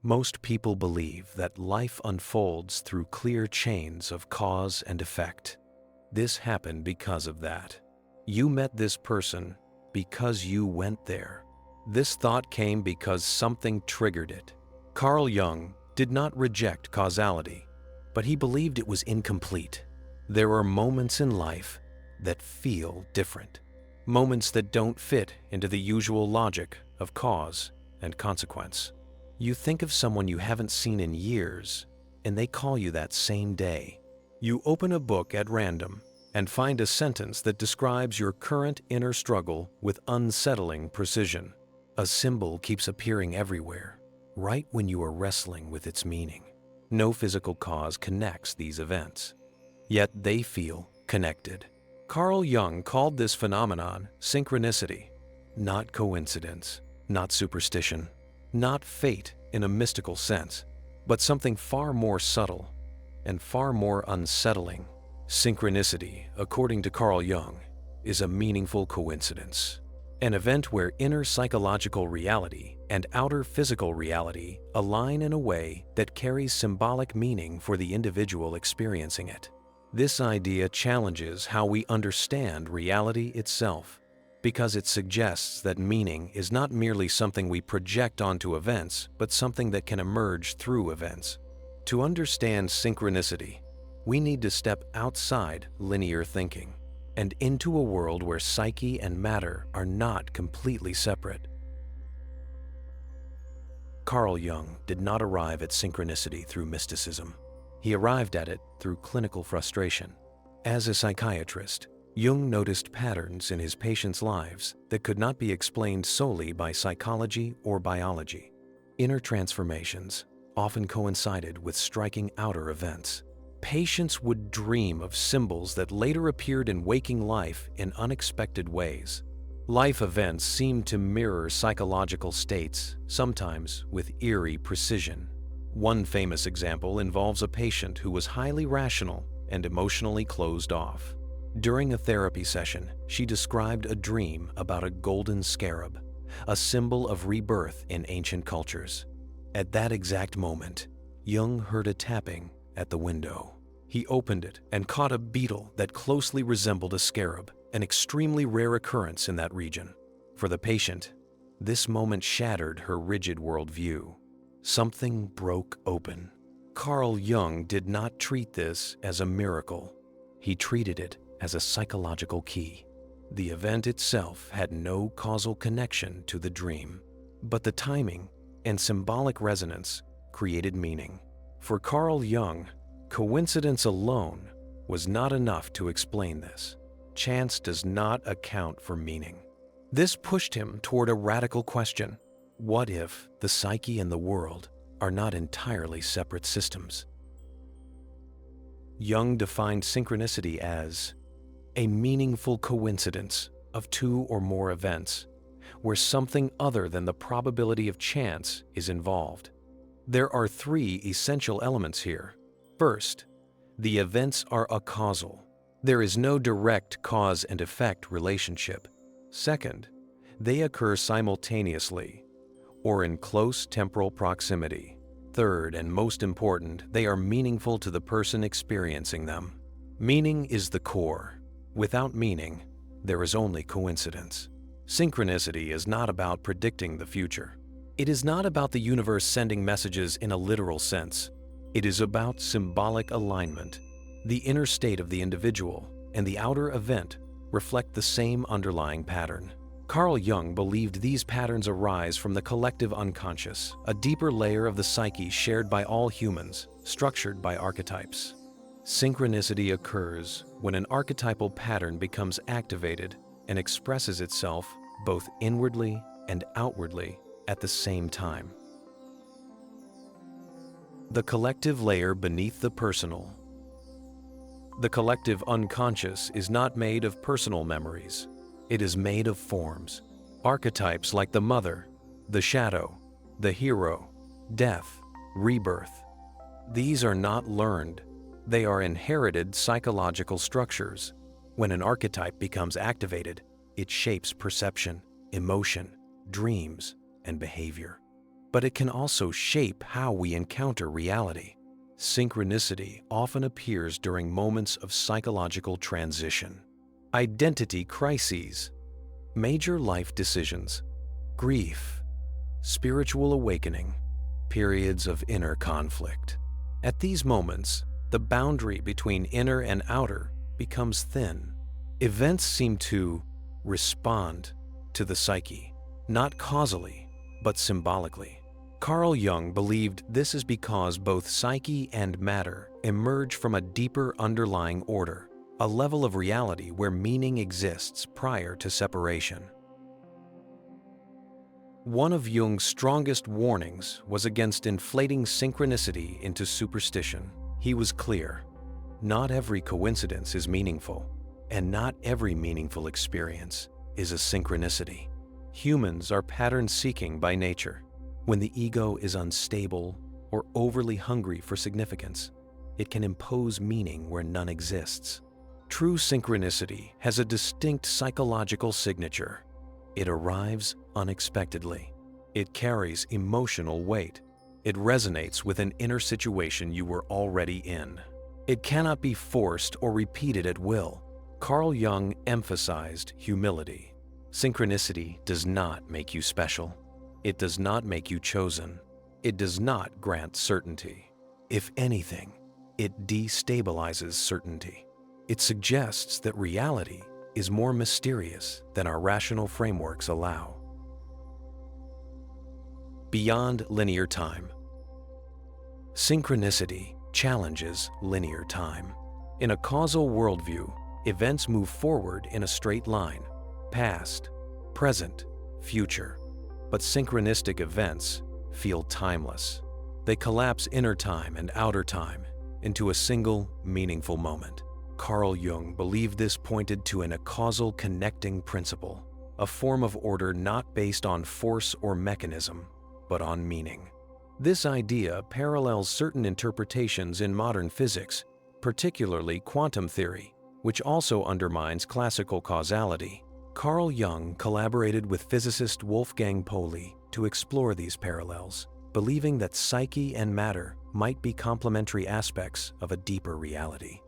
Most people believe that life unfolds through clear chains of cause and effect. This happened because of that. You met this person because you went there. This thought came because something triggered it. Carl Jung did not reject causality, but he believed it was incomplete. There are moments in life that feel different, moments that don't fit into the usual logic of cause and consequence. You think of someone you haven't seen in years, and they call you that same day. You open a book at random and find a sentence that describes your current inner struggle with unsettling precision. A symbol keeps appearing everywhere, right when you are wrestling with its meaning. No physical cause connects these events, yet they feel connected. Carl Jung called this phenomenon synchronicity, not coincidence, not superstition, not fate in a mystical sense, but something far more subtle and far more unsettling. Synchronicity, according to Carl Jung, is a meaningful coincidence, an event where inner psychological reality and outer physical reality align in a way that carries symbolic meaning for the individual experiencing it. This idea challenges how we understand reality itself, because it suggests that meaning is not merely something we project onto events, but something that can emerge through events. To understand synchronicity, we need to step outside linear thinking and into a world where psyche and matter are not completely separate. Carl Jung did not arrive at synchronicity through mysticism. He arrived at it through clinical frustration. As a psychiatrist, Jung noticed patterns in his patients' lives that could not be explained solely by psychology or biology. Inner transformations often coincided with striking outer events. Patients would dream of symbols that later appeared in waking life in unexpected ways. Life events seemed to mirror psychological states, sometimes with eerie precision. One famous example involves a patient who was highly rational and emotionally closed off. During a therapy session, she described a dream about a golden scarab, a symbol of rebirth in ancient cultures. At that exact moment, Jung heard a tapping at the window. He opened it and caught a beetle that closely resembled a scarab, an extremely rare occurrence in that region. For the patient, this moment shattered her rigid worldview. Something broke open. Carl Jung did not treat this as a miracle. He treated it as a psychological key. The event itself had no causal connection to the dream, but the timing and symbolic resonance created meaning. For Carl Jung, coincidence alone was not enough to explain this. Chance does not account for meaning. This pushed him toward a radical question. What if the psyche and the world are not entirely separate systems? Jung defined synchronicity as a meaningful coincidence of two or more events, where something other than the probability of chance is involved. There are three essential elements here. First, the events are acausal. There is no direct cause and effect relationship. Second, they occur simultaneously or in close temporal proximity. Third, and most important, they are meaningful to the person experiencing them. Meaning is the core. Without meaning, there is only coincidence. Synchronicity is not about predicting the future. It is not about the universe sending messages in a literal sense. It is about symbolic alignment. The inner state of the individual and the outer event reflect the same underlying pattern. Carl Jung believed these patterns arise from the collective unconscious, a deeper layer of the psyche shared by all humans, structured by archetypes. Synchronicity occurs when an archetypal pattern becomes activated and expresses itself both inwardly and outwardly at the same time. The collective layer beneath the personal. The collective unconscious is not made of personal memories. It is made of forms, archetypes like the mother, the shadow, the hero, death, rebirth. These are not learned. They are inherited psychological structures. When an archetype becomes activated, it shapes perception, emotion, dreams, and behavior. but it can also shape how we encounter reality. Synchronicity often appears during moments of psychological transition, identity crises, major life decisions, grief, spiritual awakening, periods of inner conflict. At these moments, the boundary between inner and outer becomes thin. Events seem to respond to the psyche, not causally, but symbolically. Carl Jung believed this is because both psyche and matter emerge from a deeper underlying order, a level of reality where meaning exists prior to separation. One of Jung's strongest warnings was against inflating synchronicity into superstition. He was clear: not every coincidence is meaningful, and not every meaningful experience is a synchronicity. Humans are pattern-seeking by nature. When the ego is unstable or overly hungry for significance, it can impose meaning where none exists. True synchronicity has a distinct psychological signature. It arrives unexpectedly. It carries emotional weight. It resonates with an inner situation you were already in. It cannot be forced or repeated at will. Carl Jung emphasized humility. Synchronicity does not make you special. It does not make you chosen. It does not grant certainty. If anything, it destabilizes certainty. It suggests that reality is more mysterious than our rational frameworks allow. Beyond linear time. Synchronicity challenges linear time. In a causal worldview, events move forward in a straight line: past, present, future. But synchronistic events feel timeless. They collapse inner time and outer time into a single, meaningful moment. Carl Jung believed this pointed to a causal connecting principle, a form of order not based on force or mechanism, but on meaning. This idea parallels certain interpretations in modern physics, particularly quantum theory, which also undermines classical causality. Carl Jung collaborated with physicist Wolfgang Pauli to explore these parallels, believing that psyche and matter might be complementary aspects of a deeper reality.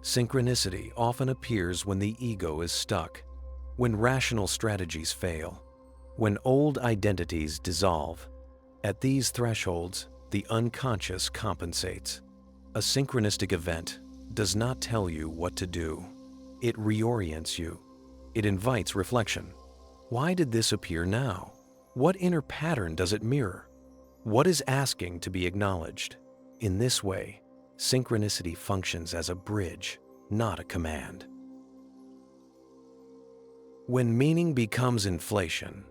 Synchronicity often appears when the ego is stuck, when rational strategies fail, when old identities dissolve. At these thresholds, the unconscious compensates. A synchronistic event does not tell you what to do. It reorients you. It invites reflection. Why did this appear now? What inner pattern does it mirror? What is asking to be acknowledged? In this way, synchronicity functions as a bridge, not a command. When meaning becomes inflation.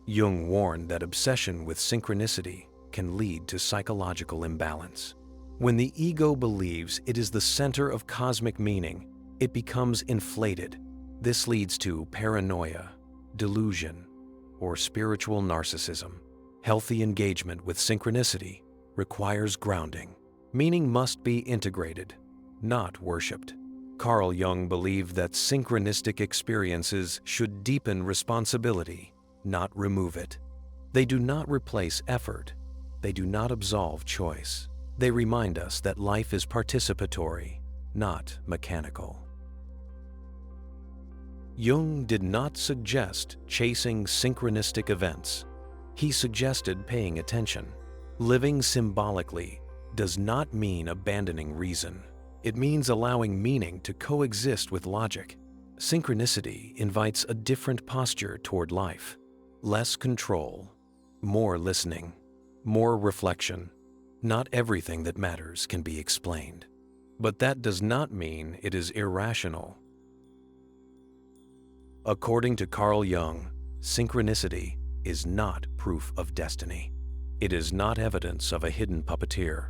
Jung warned that obsession with synchronicity can lead to psychological imbalance. When the ego believes it is the center of cosmic meaning, it becomes inflated. This leads to paranoia, delusion, or spiritual narcissism. Healthy engagement with synchronicity requires grounding. Meaning must be integrated, not worshipped. Carl Jung believed that synchronistic experiences should deepen responsibility, not remove it. They do not replace effort. They do not absolve choice. They remind us that life is participatory, not mechanical. Jung did not suggest chasing synchronistic events. He suggested paying attention. Living symbolically does not mean abandoning reason. It means allowing meaning to coexist with logic. Synchronicity invites a different posture toward life. Less control, more listening, more reflection. Not everything that matters can be explained. But that does not mean it is irrational. According to Carl Jung, synchronicity is not proof of destiny. It is not evidence of a hidden puppeteer.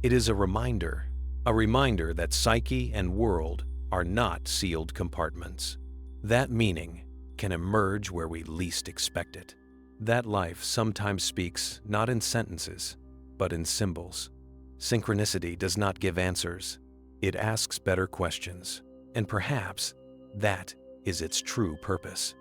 It is a reminder that psyche and world are not sealed compartments. That meaning can emerge where we least expect it. That life sometimes speaks not in sentences, but in symbols. Synchronicity does not give answers. It asks better questions, and perhaps that is its true purpose.